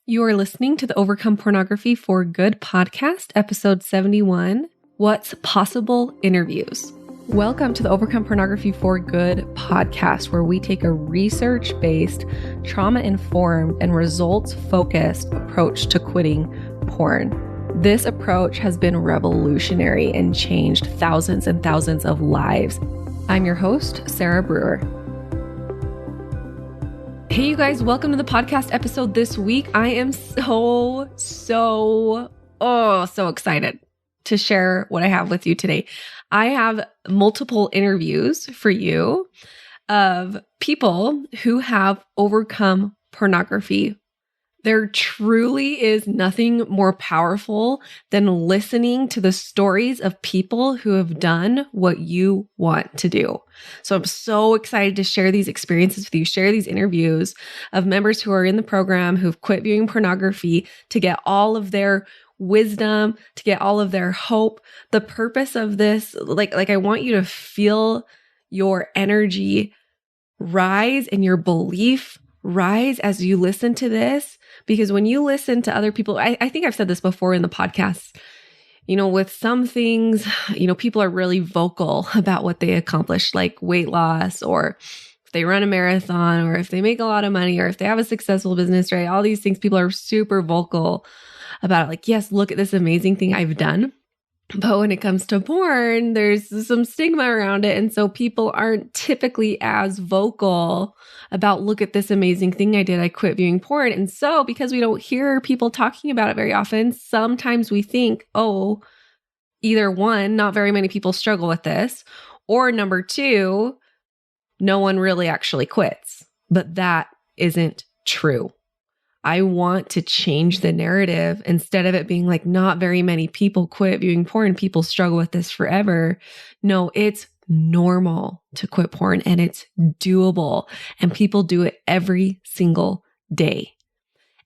You are listening to the Overcome Pornography for Good podcast, episode 71, What's Possible Interviews. Welcome to the Overcome Pornography for Good podcast, where we take a research-based, trauma-informed, and results-focused approach to quitting porn. This approach has been revolutionary and changed thousands and thousands of lives. I'm your host, Sarah Brewer. Hey, you guys, welcome to the podcast episode this week. I am so excited to share what I have with you today. I have multiple interviews for you of people who have overcome pornography. There truly is nothing more powerful than listening to the stories of people who have done what you want to do. So I'm so excited to share these experiences with you, share these interviews of members who are in the program who've quit viewing pornography to get all of their wisdom, to get all of their hope. The purpose of this, like I want you to feel your energy rise and your belief rise as you listen to this, because when you listen to other people, I think I've said this before in the podcast, with some things, people are really vocal about what they accomplish, like weight loss, or if they run a marathon, or if they make a lot of money, or if they have a successful business, right? All these things, people are super vocal about it. Like, yes, look at this amazing thing I've done. But when it comes to porn, there's some stigma around it. And so people aren't typically as vocal about, look at this amazing thing I did. I quit viewing porn. And so because we don't hear people talking about it very often, sometimes we think, oh, either one, not very many people struggle with this, or number two, no one really actually quits. But that isn't true. I want to change the narrative. Instead of it being like, not very many people quit viewing porn, people struggle with this forever. No, it's normal to quit porn, and it's doable, and people do it every single day.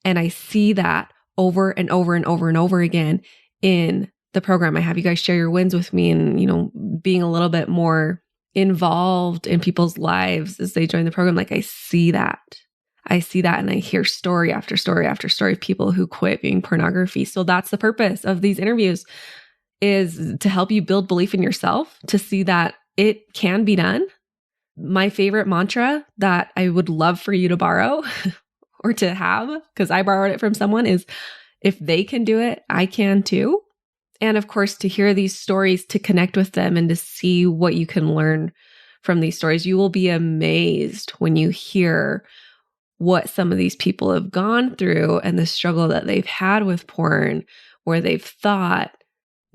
And I see that over and over and over and over again in the program. I have you guys share your wins with me and, being a little bit more involved in people's lives as they join the program. Like, I see that. And I hear story after story after story of people who quit viewing pornography. So that's the purpose of these interviews, is to help you build belief in yourself, to see that it can be done. My favorite mantra that I would love for you to borrow or to have, because I borrowed it from someone, is, if they can do it, I can too. And of course, to hear these stories, to connect with them and to see what you can learn from these stories. You will be amazed when you hear what some of these people have gone through and the struggle that they've had with porn, where they've thought,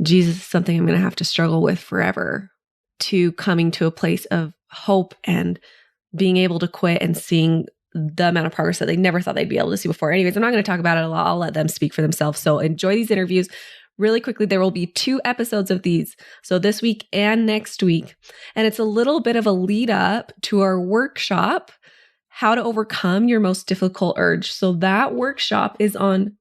Jesus is something I'm going to have to struggle with forever, to coming to a place of hope and being able to quit and seeing the amount of progress that they never thought they'd be able to see before. Anyways, I'm not going to talk about it a lot. I'll let them speak for themselves. So enjoy these interviews. Really quickly, there will be 2 episodes of these. So this week and next week. And it's a little bit of a lead up to our workshop, How to Overcome Your Most Difficult Urge. So that workshop is on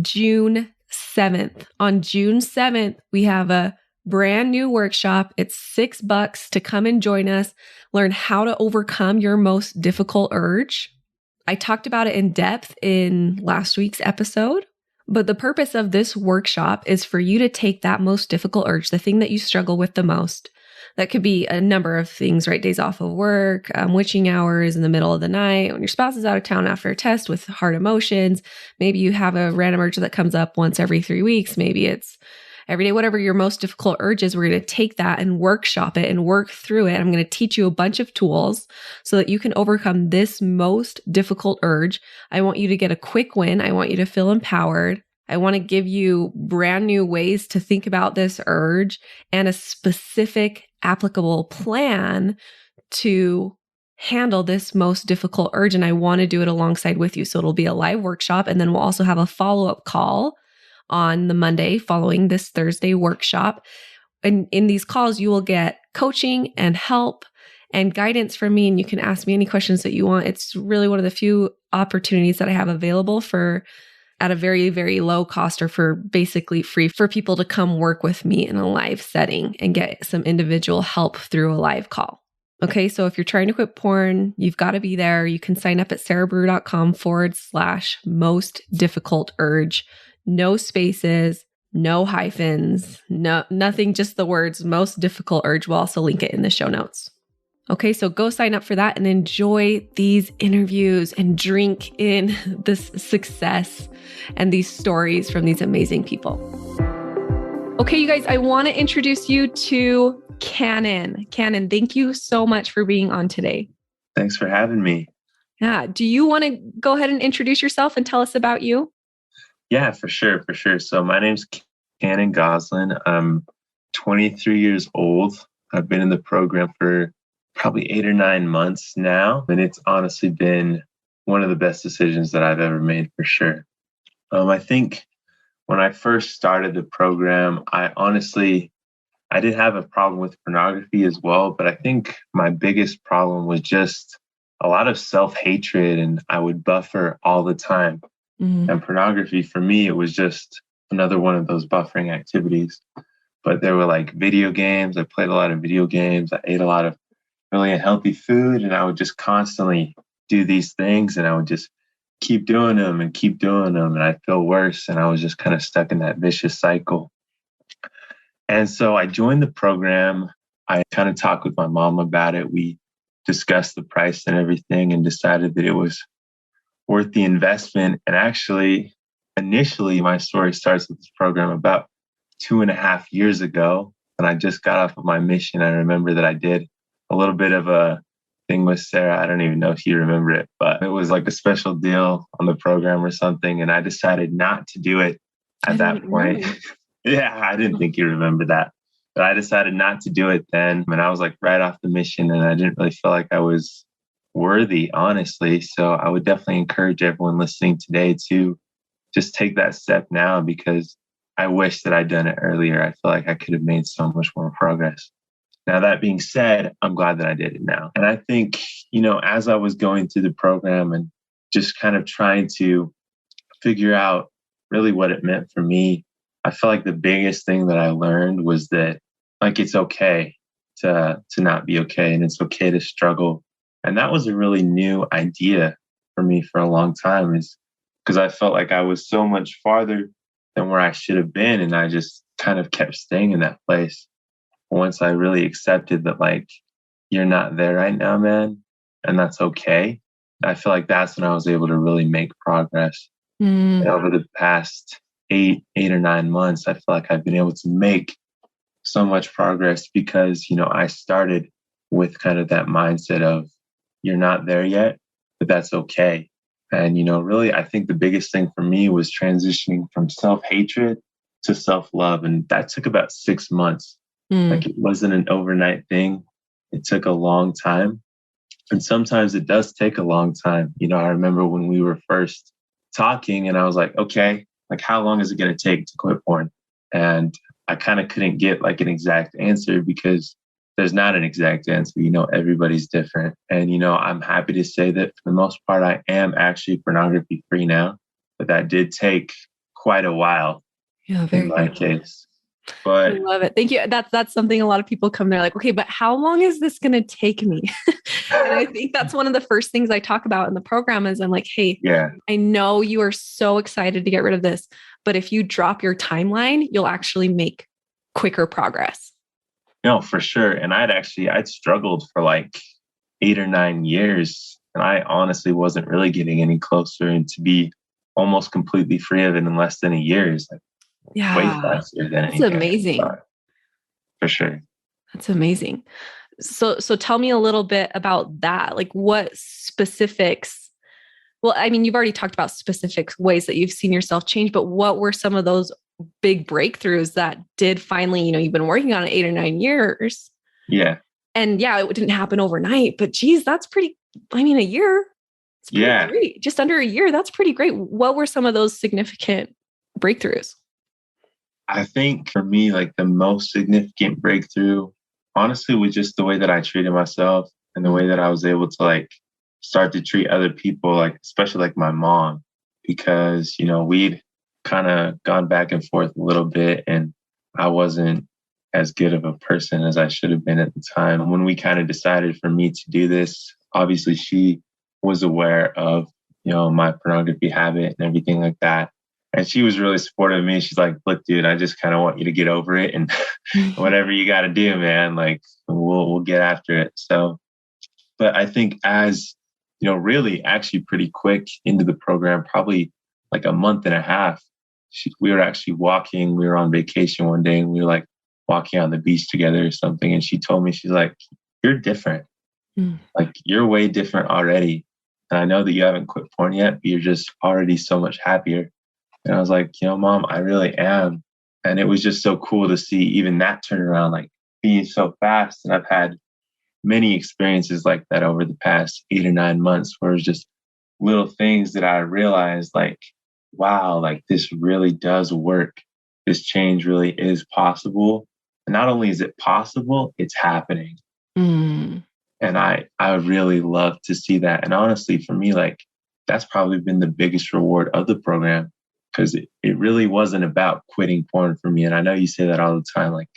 June 7th. On June 7th, we have a brand new workshop. It's $6 to come and join us, learn how to overcome your most difficult urge. I talked about it in depth in last week's episode, but the purpose of this workshop is for you to take that most difficult urge, the thing that you struggle with the most. That could be a number of things, right? Days off of work, witching hours in the middle of the night, when your spouse is out of town after a test with hard emotions. Maybe you have a random urge that comes up once every 3 weeks. Maybe it's every day, whatever your most difficult urge is. We're going to take that and workshop it and work through it. I'm going to teach you a bunch of tools so that you can overcome this most difficult urge. I want you to get a quick win. I want you to feel empowered. I want to give you brand new ways to think about this urge and a specific applicable plan to handle this most difficult urge. And I want to do it alongside with you. So it'll be a live workshop. And then we'll also have a follow-up call on the Monday following this Thursday workshop. And in these calls, you will get coaching and help and guidance from me. And you can ask me any questions that you want. It's really one of the few opportunities that I have available for at a very, very low cost, or for basically free, for people to come work with me in a live setting and get some individual help through a live call. Okay, so if you're trying to quit porn, you've got to be there. You can sign up at sarahbrew.com/most difficult urge. No spaces, no hyphens, nothing, just the words most difficult urge. We'll also link it in the show notes. Okay, so go sign up for that and enjoy these interviews and drink in this success and these stories from these amazing people. Okay, you guys, I want to introduce you to Cannon. Cannon, thank you so much for being on today. Thanks for having me. Yeah. Do you want to go ahead and introduce yourself and tell us about you? Yeah, for sure. So my name's Cannon Goslin. I'm 23 years old. I've been in the program for probably 8 or 9 months now. And it's honestly been one of the best decisions that I've ever made for sure. I think when I first started the program, I did have a problem with pornography as well, but I think my biggest problem was just a lot of self-hatred, and I would buffer all the time. Mm-hmm. And pornography, for me, it was just another one of those buffering activities. But there were like video games. I played a lot of video games. I ate a lot of really unhealthy food, and I would just constantly do these things, and I would just keep doing them, and I'd feel worse. And I was just kind of stuck in that vicious cycle. And so I joined the program. I kind of talked with my mom about it. We discussed the price and everything and decided that it was worth the investment. And actually, initially, my story starts with this program about 2.5 years ago. And I just got off of my mission. I remember that I did a little bit of a thing with Sarah. I don't even know if you remember it, but it was like a special deal on the program or something. And I decided not to do it at that point. Yeah, I didn't think you remember that. But I decided not to do it then. And I was like right off the mission, and I didn't really feel like I was worthy, honestly. So I would definitely encourage everyone listening today to just take that step now, because I wish that I'd done it earlier. I feel like I could have made so much more progress. Now, that being said, I'm glad that I did it now. And I think, as I was going through the program and just kind of trying to figure out really what it meant for me, I feel like the biggest thing that I learned was that, like, it's okay to not be okay, and it's okay to struggle. And that was a really new idea for me for a long time, is because I felt like I was so much farther than where I should have been. And I just kind of kept staying in that place. Once I really accepted that, like, you're not there right now, man, and that's okay, I feel like that's when I was able to really make progress. And over the past 8 or 9 months, I feel like I've been able to make so much progress because, I started with kind of that mindset of you're not there yet, but that's okay. And, really, I think the biggest thing for me was transitioning from self-hatred to self-love. And that took about 6 months. Like, it wasn't an overnight thing. It took a long time. And sometimes it does take a long time. I remember when we were first talking and I was like, okay, like, how long is it going to take to quit porn? And I kind of couldn't get like an exact answer, because there's not an exact answer. Everybody's different. And, I'm happy to say that for the most part, I am actually pornography free now, but that did take quite a while in my case. But I love it. Thank you. That's something a lot of people come there like, okay, but how long is this going to take me? And I think that's one of the first things I talk about in the program is I'm like, hey, I know you are so excited to get rid of this, but if you drop your timeline, you'll actually make quicker progress. No, for sure. And I'd struggled for like 8 or 9 years, and I honestly wasn't really getting any closer. And to be almost completely free of it in less than a year is like way faster than anything. That's amazing. For sure. That's amazing. So tell me a little bit about that. Like, what specifics? Well, I mean, you've already talked about specific ways that you've seen yourself change, but what were some of those big breakthroughs that did finally, you've been working on it 8 or 9 years. Yeah. And it didn't happen overnight, but geez, that's pretty, a year. It's pretty great. Just under a year. That's pretty great. What were some of those significant breakthroughs? I think for me, like, the most significant breakthrough, honestly, was just the way that I treated myself and the way that I was able to like start to treat other people, like, especially like my mom, because, we'd kind of gone back and forth a little bit, and I wasn't as good of a person as I should have been at the time. When we kind of decided for me to do this, obviously she was aware of, my pornography habit and everything like that. And she was really supportive of me. She's like, look, dude, I just kind of want you to get over it, and whatever you got to do, man, like we'll get after it. So, but I think as, really actually pretty quick into the program, probably like a month and a half, we were actually walking, we were on vacation one day, and we were like walking on the beach together or something. And she told me, she's like, you're different. Like you're way different already. And I know that you haven't quit porn yet, but you're just already so much happier. And I was like, Mom, I really am. And it was just so cool to see even that turnaround, like being so fast. And I've had many experiences like that over the past 8 or 9 months, where it's just little things that I realized, like, wow, like this really does work. This change really is possible. And not only is it possible, it's happening. Mm. And I really love to see that. And honestly, for me, like that's probably been the biggest reward of the program, because it really wasn't about quitting porn for me. And I know you say that all the time, like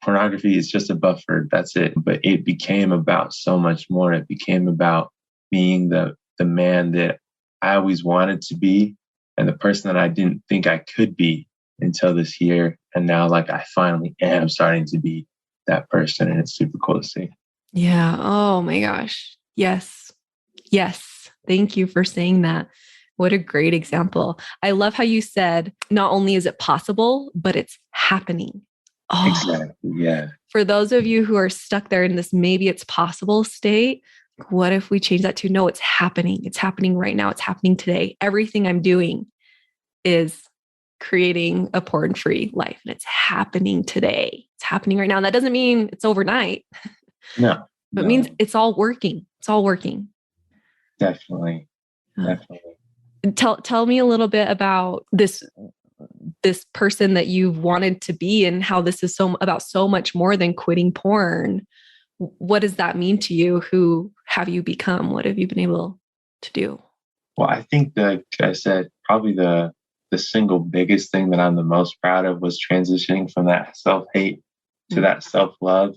pornography is just a buffer, that's it. But it became about so much more. It became about being the man that I always wanted to be, and the person that I didn't think I could be until this year. And now, like, I finally am starting to be that person. And it's super cool to see. Yeah. Oh my gosh. Yes. Yes. Thank you for saying that. What a great example. I love how you said, not only is it possible, but it's happening. Oh, exactly. Yeah. For those of you who are stuck there in this, maybe it's possible state, what if we change that to, no, it's happening. It's happening right now. It's happening today. Everything I'm doing is creating a porn-free life, and it's happening today. It's happening right now. And that doesn't mean it's overnight. No. It means it's all working. It's all working. Definitely. Definitely. Tell me a little bit about this person that you've wanted to be, and how this is about so much more than quitting porn. What does that mean to you? Who have you become? What have you been able to do? Well, I think that, like I said, probably the single biggest thing that I'm the most proud of was transitioning from that self-hate to that self-love.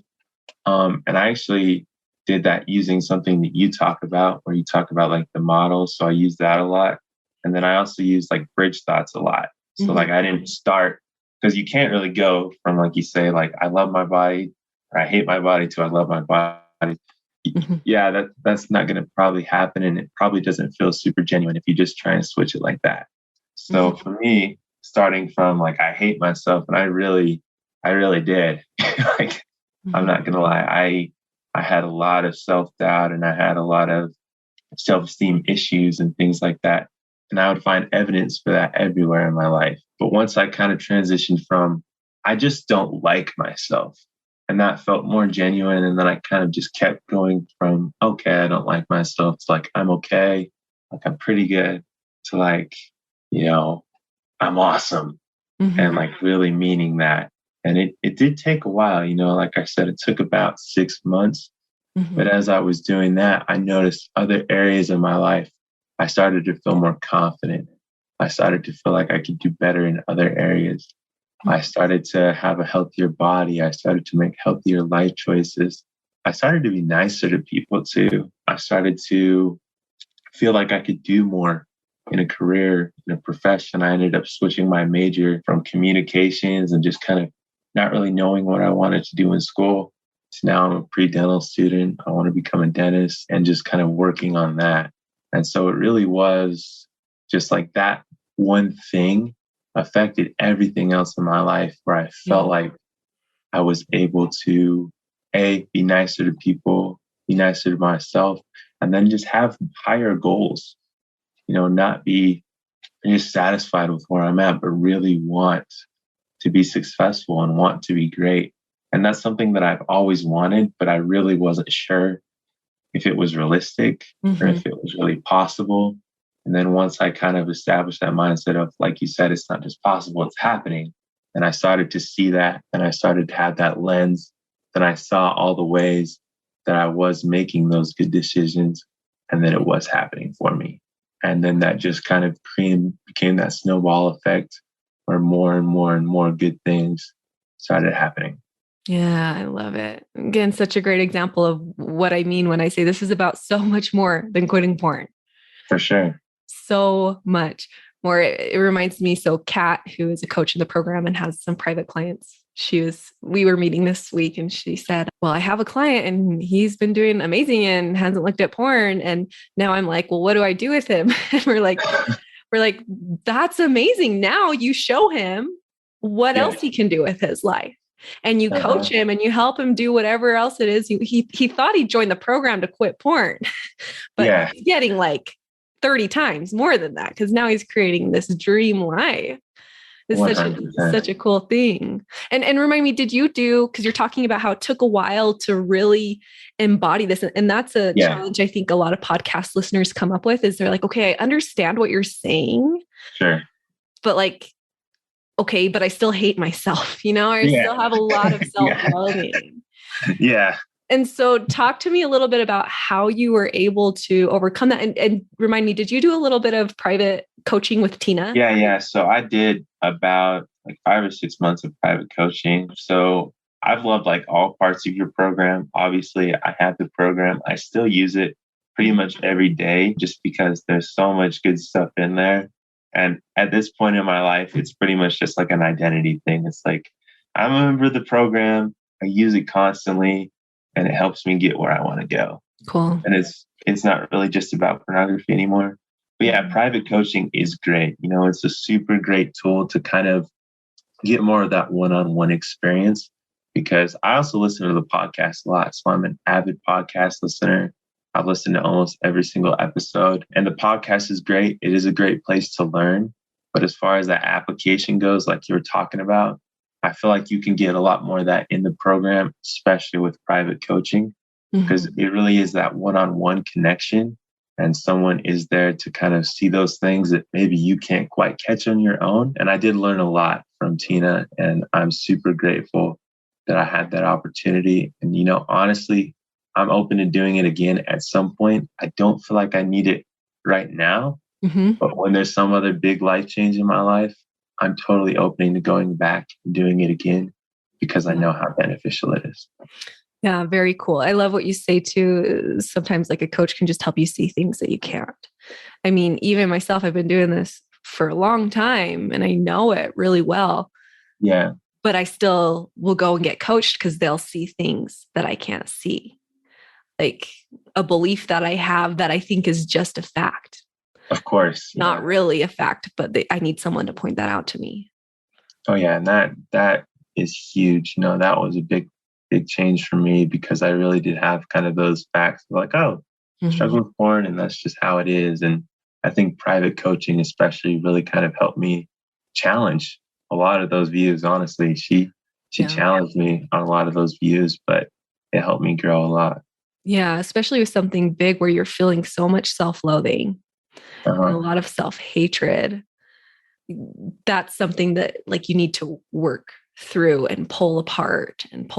And I actually did that using something that you talk about, where you talk about like the model. So I use that a lot. And then I also use like bridge thoughts a lot. So like I didn't start, because you can't really go from, like you say, like I love my body, or I hate my body, to I love my body. Yeah, that's not going to probably happen. And it probably doesn't feel super genuine if you just try and switch it like that. So for me, starting from like I hate myself, and I really did. Like I'm not gonna lie, I had a lot of self-doubt, and I had a lot of self-esteem issues and things like that. And I would find evidence for that everywhere in my life. But once I kind of transitioned from I just don't like myself, and that felt more genuine. And then I kind of just kept going from, okay, I don't like myself, to like, I'm okay, like I'm pretty good, to like, I'm awesome. And like really meaning that. And it did take a while, like I said, it took about 6 months. But as I was doing that, I noticed other areas of my life. I started to feel more confident. I started to feel like I could do better in other areas. I started to have a healthier body. I started to make healthier life choices. I started to be nicer to people too. I started to feel like I could do more in a career, in a profession. I ended up switching my major from communications and just kind of not really knowing what I wanted to do in school, to now I'm a pre-dental student. I want to become a dentist, and just kind of working on that. And so it really was just like that one thing affected everything else in my life, where I felt like I was able to, be nicer to people, be nicer to myself, and then just have higher goals, not be just satisfied with where I'm at, but really want to be successful and want to be great. And that's something that I've always wanted, but I really wasn't sure if it was realistic or if it was really possible. And then once I kind of established that mindset of, like you said, it's not just possible, it's happening. And I started to see that, and I started to have that lens. Then I saw all the ways that I was making those good decisions, and that it was happening for me. And then that just kind of became that snowball effect, where more and more and more good things started happening. Yeah, I love it. Again, such a great example of what I mean when I say this is about so much more than quitting porn. For sure. So much more. It reminds me. So Kat, who is a coach in the program and has some private clients, we were meeting this week and she said, well, I have a client and he's been doing amazing and hasn't looked at porn. And now I'm like, well, what do I do with him? And we're like, that's amazing. Now you show him what Yeah. else he can do with his life. And you coach Uh-huh. him and you help him do whatever else it is. He thought he'd join the program to quit porn, but Yeah. he's getting like 30 times more than that because now he's creating this dream life. It's 100%. such a cool thing. And remind me, did you do, because you're talking about how it took a while to really embody this. And that's a challenge I think a lot of podcast listeners come up with is they're like, okay, I understand what you're saying. Sure. But like, okay, but I still hate myself, I still have a lot of self-loathing. Yeah. And so talk to me a little bit about how you were able to overcome that and remind me, did you do a little bit of private coaching with Tina? Yeah. So I did about like 5 or 6 months of private coaching. So I've loved like all parts of your program. Obviously, I have the program. I still use it pretty much every day just because there's so much good stuff in there. And at this point in my life, it's pretty much just like an identity thing. It's like I'm a member of the program. I use it constantly and it helps me get where I want to go. Cool. And it's not really just about pornography anymore. But yeah, private coaching is great. It's a super great tool to kind of get more of that one-on-one experience because I also listen to the podcast a lot. So I'm an avid podcast listener. I've listened to almost every single episode and the podcast is great. It is a great place to learn. But as far as that application goes, like you were talking about, I feel like you can get a lot more of that in the program, especially with private coaching, because it really is that one-on-one connection and someone is there to kind of see those things that maybe you can't quite catch on your own. And I did learn a lot from Tina and I'm super grateful that I had that opportunity. And, honestly, I'm open to doing it again at some point. I don't feel like I need it right now, but when there's some other big life change in my life, I'm totally open to going back and doing it again because I know how beneficial it is. Yeah, very cool. I love what you say too. Sometimes like a coach can just help you see things that you can't. I mean, even myself, I've been doing this for a long time and I know it really well. Yeah. But I still will go and get coached because they'll see things that I can't see. Like a belief that I have that I think is just a fact. Of course. Not really a fact, but I need someone to point that out to me. Oh yeah. And that is huge. That was a big change for me because I really did have kind of those facts like, oh, struggle with porn and that's just how it is. And I think private coaching especially really kind of helped me challenge a lot of those views. Honestly, she challenged me on a lot of those views, but it helped me grow a lot. Yeah, especially with something big where you're feeling so much self-loathing and a lot of self-hatred. That's something that like you need to work through and pull apart and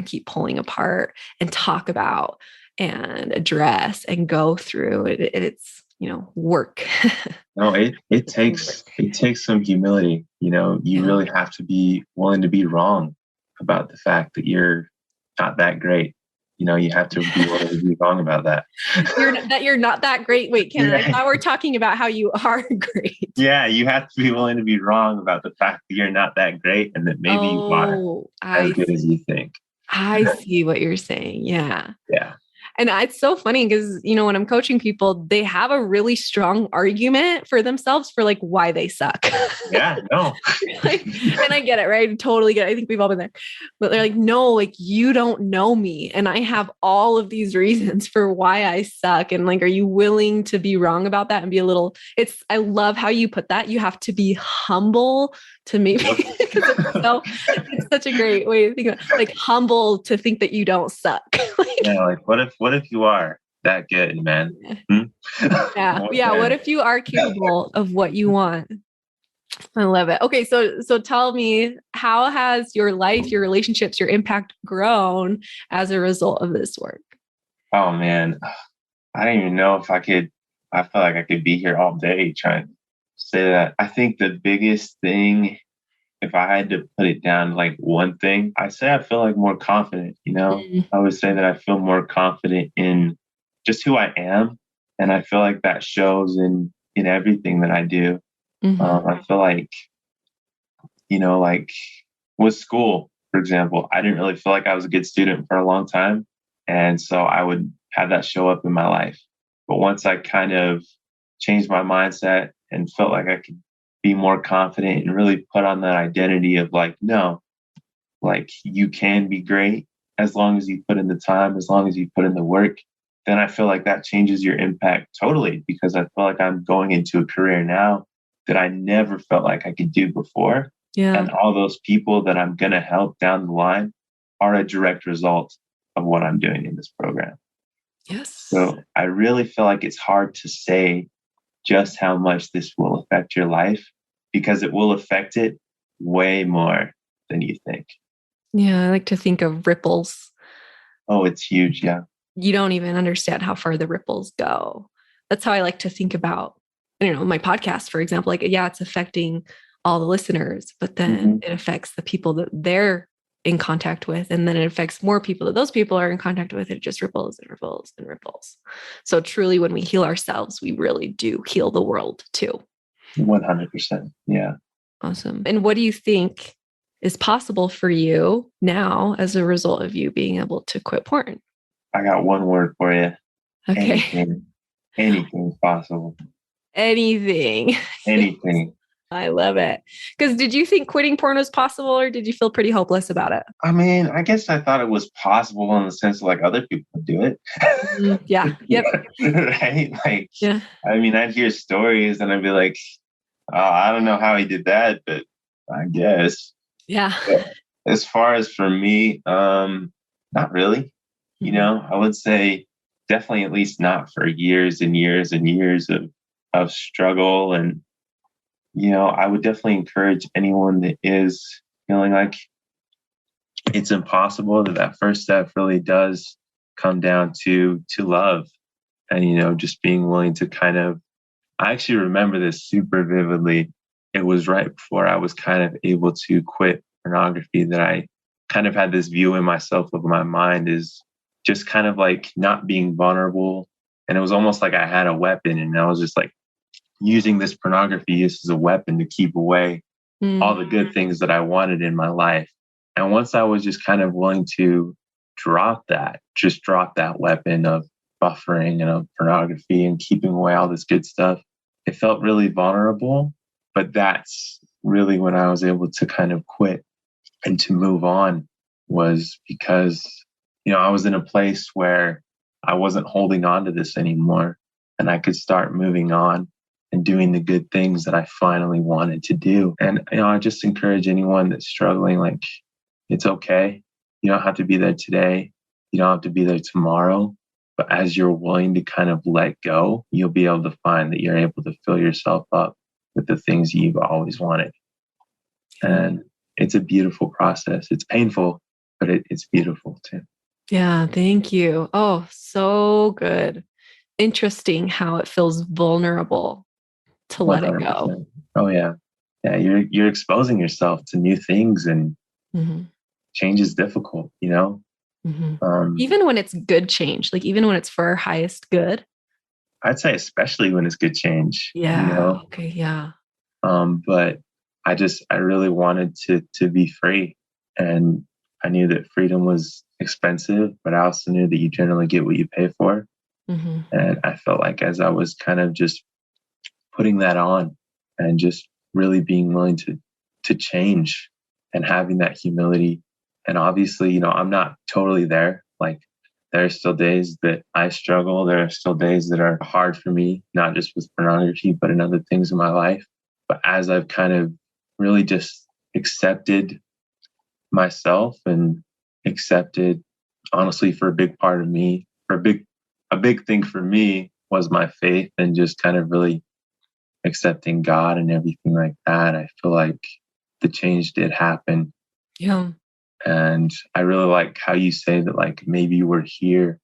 keep pulling apart and talk about and address and go through it. It's, work. No, it takes some humility. You really have to be willing to be wrong about the fact that you're not that great. You have to be willing to be wrong about that. You're not that great. Wait, Ken, I thought we're talking about how you are great. Yeah, you have to be willing to be wrong about the fact that you're not that great and that maybe you are as good as you think. I see what you're saying. Yeah. Yeah. And it's so funny because, when I'm coaching people, they have a really strong argument for themselves for like why they suck. Yeah, no. And I get it, right? I totally get it. I think we've all been there. But they're like, no, like you don't know me. And I have all of these reasons for why I suck. And like, are you willing to be wrong about that and be a little, I love how you put that. You have to be humble to maybe, it's such a great way to think of it. Like humble to think that you don't suck. Like what if you are that good, man? Yeah. What if you are capable of what you want? I love it. Okay. So tell me, how has your life, your relationships, your impact grown as a result of this work? Oh man, I don't even know if I feel like I could be here all day trying to say that. I think the biggest thing if I had to put it down to like one thing, I say I feel like more confident, you know? I would say that I feel more confident in just who I am. And I feel like that shows in everything that I do. Mm-hmm. I feel like, like with school, for example, I didn't really feel like I was a good student for a long time. And so I would have that show up in my life. But once I kind of changed my mindset and felt like I could be more confident and really put on that identity of like, no, like you can be great as long as you put in the time, as long as you put in the work, then I feel like that changes your impact totally because I feel like I'm going into a career now that I never felt like I could do before. Yeah. And all those people that I'm going to help down the line are a direct result of what I'm doing in this program. Yes. So I really feel like it's hard to say just how much this will affect your life because it will affect it way more than you think. Yeah. I like to think of ripples. Oh, it's huge. Yeah. You don't even understand how far the ripples go. That's how I like to think about, my podcast, for example. Like, yeah, it's affecting all the listeners, but then it affects the people that they're in contact with. And then it affects more people that those people are in contact with. It just ripples and ripples and ripples. So truly, when we heal ourselves, we really do heal the world too. 100%. Yeah. Awesome. And what do you think is possible for you now as a result of you being able to quit porn? I got one word for you. Okay. Anything. Anything is possible. Anything. Anything. I love it. Because did you think quitting porn was possible or did you feel pretty hopeless about it? I mean, I guess I thought it was possible in the sense of like other people would do it. Yeah. Yep. Right? Like, Yeah. I mean, I'd hear stories and I'd be like, oh, I don't know how he did that, but I guess. Yeah. But as far as for me, not really. I would say definitely at least not for years and years and years of struggle. And, I would definitely encourage anyone that is feeling like it's impossible that first step really does come down to love and, just being willing to kind of, I actually remember this super vividly. It was right before I was kind of able to quit pornography that I kind of had this view in myself of my mind is just kind of like not being vulnerable. And it was almost like I had a weapon and I was just like using this pornography as a weapon to keep away all the good things that I wanted in my life. And once I was just kind of willing to just drop that weapon of buffering and of pornography and keeping away all this good stuff, it felt really vulnerable. But that's really when I was able to kind of quit and to move on was because, I was in a place where I wasn't holding on to this anymore and I could start moving on and doing the good things that I finally wanted to do. And, I just encourage anyone that's struggling, like, it's okay. You don't have to be there today. You don't have to be there tomorrow. But as you're willing to kind of let go, you'll be able to find that you're able to fill yourself up with the things you've always wanted. And it's a beautiful process. It's painful, but it's beautiful too. Yeah. Thank you. Oh, so good. Interesting how it feels vulnerable to let it go. Oh yeah. Yeah. You're exposing yourself to new things and change is difficult, Even when it's good change, like even when it's for our highest good. I'd say especially when it's good change. Yeah. Okay. Yeah. But I really wanted to be free. And I knew that freedom was expensive, but I also knew that you generally get what you pay for. And I felt like as I was kind of just putting that on and just really being willing to change and having that humility. And obviously, I'm not totally there. Like there are still days that I struggle. There are still days that are hard for me, not just with pornography, but in other things in my life. But as I've kind of really just accepted myself and accepted, honestly, for a big part of me, a big thing for me was my faith and just kind of really accepting God and everything like that. I feel like the change did happen. Yeah. And I really like how you say that, like, maybe we're here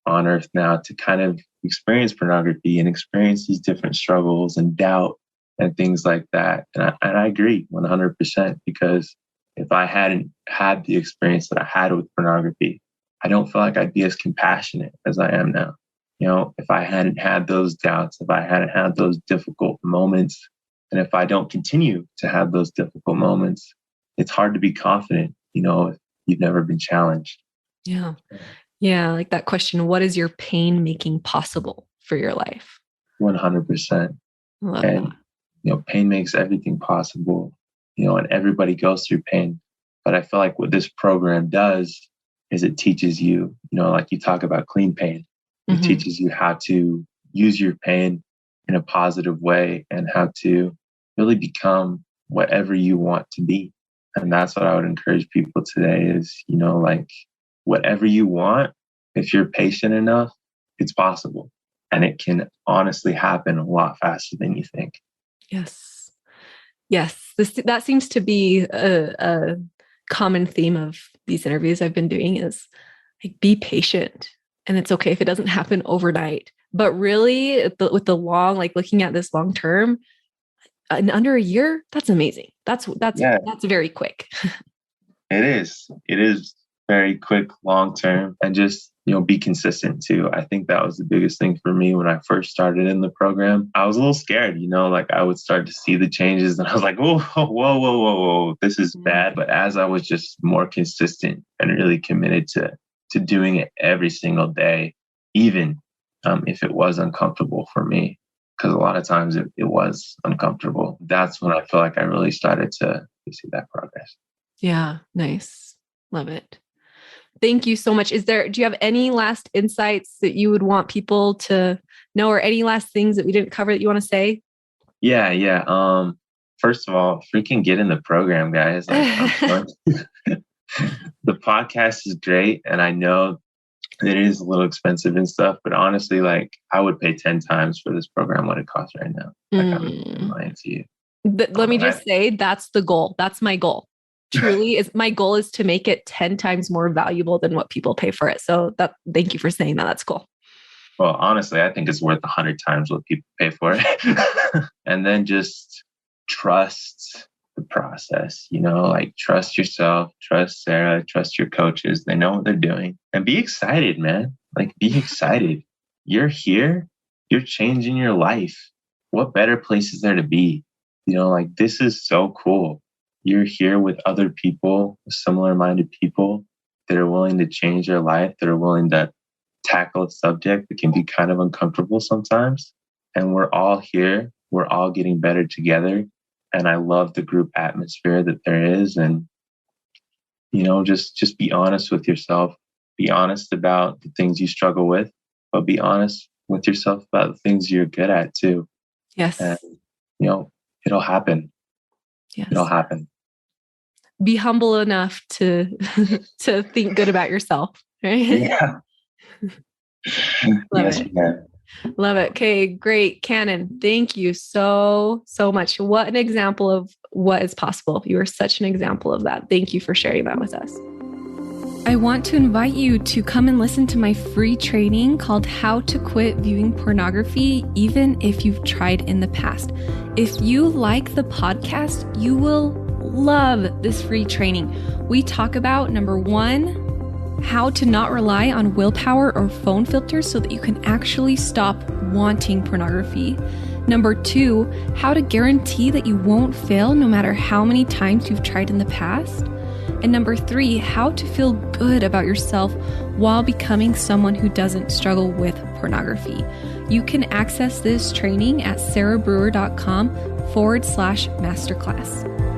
on earth now to kind of experience pornography and experience these different struggles and doubt and things like that. And I agree 100% because if I hadn't had the experience that I had with pornography, I don't feel like I'd be as compassionate as I am now. If I hadn't had those doubts, if I hadn't had those difficult moments, and if I don't continue to have those difficult moments, it's hard to be confident, if you've never been challenged. Yeah. Yeah. Like that question, what is your pain making possible for your life? 100%. Love And, that. Pain makes everything possible, and everybody goes through pain. But I feel like what this program does is it teaches you, like you talk about clean pain. It teaches you how to use your pain in a positive way and how to really become whatever you want to be. And that's what I would encourage people today is, like whatever you want, if you're patient enough, it's possible. And it can honestly happen a lot faster than you think. Yes. Yes. That seems to be a common theme of these interviews I've been doing is like, be patient. And it's okay if it doesn't happen overnight. But really, with the long, like looking at this long term, in under a year, that's amazing. That's very quick. It is very quick, long term, and just, be consistent too. I think that was the biggest thing for me when I first started in the program. I was a little scared, like I would start to see the changes and I was like, whoa, this is bad. But as I was just more consistent and really committed to doing it every single day, even if it was uncomfortable for me, because a lot of times it was uncomfortable. That's when I feel like I really started to see that progress. Yeah, nice. Love it. Thank you so much. Do you have any last insights that you would want people to know or any last things that we didn't cover that you want to say? Yeah. First of all, freaking get in the program, guys. Like, the podcast is great. And I know it is a little expensive and stuff, but honestly, like I would pay 10 times for this program what it costs right now. Like I'm lying to you. Let me just say, that's the goal. That's my goal. Truly my goal is to make it 10 times more valuable than what people pay for it. So thank you for saying that. That's cool. Well, honestly, I think it's worth 100 times what people pay for it. And then just trust the process, like trust yourself, trust Sarah, trust your coaches. They know what they're doing and be excited, man. Like be excited. You're here. You're changing your life. What better place is there to be? Like this is so cool. You're here with other people, similar minded people that are willing to change their life, that are willing to tackle a subject that can be kind of uncomfortable sometimes. And we're all here. We're all getting better together. And I love the group atmosphere that there is. And, just be honest with yourself. Be honest about the things you struggle with, but be honest with yourself about the things you're good at too. Yes. And, it'll happen. Yes. It'll happen. Be humble enough to think good about yourself. Right? Yeah. Love yes, it. man. Love it. Okay, great. Cannon, thank you so much. What an example of what is possible. You are such an example of that. Thank you for sharing that with us. I want to invite you to come and listen to my free training called How to Quit Viewing Pornography, even if you've tried in the past. If you like the podcast, you will love this free training. We talk about, number one, how to not rely on willpower or phone filters so that you can actually stop wanting pornography. Number two, how to guarantee that you won't fail no matter how many times you've tried in the past. And number three, how to feel good about yourself while becoming someone who doesn't struggle with pornography. You can access this training at sarahbrewer.com/masterclass.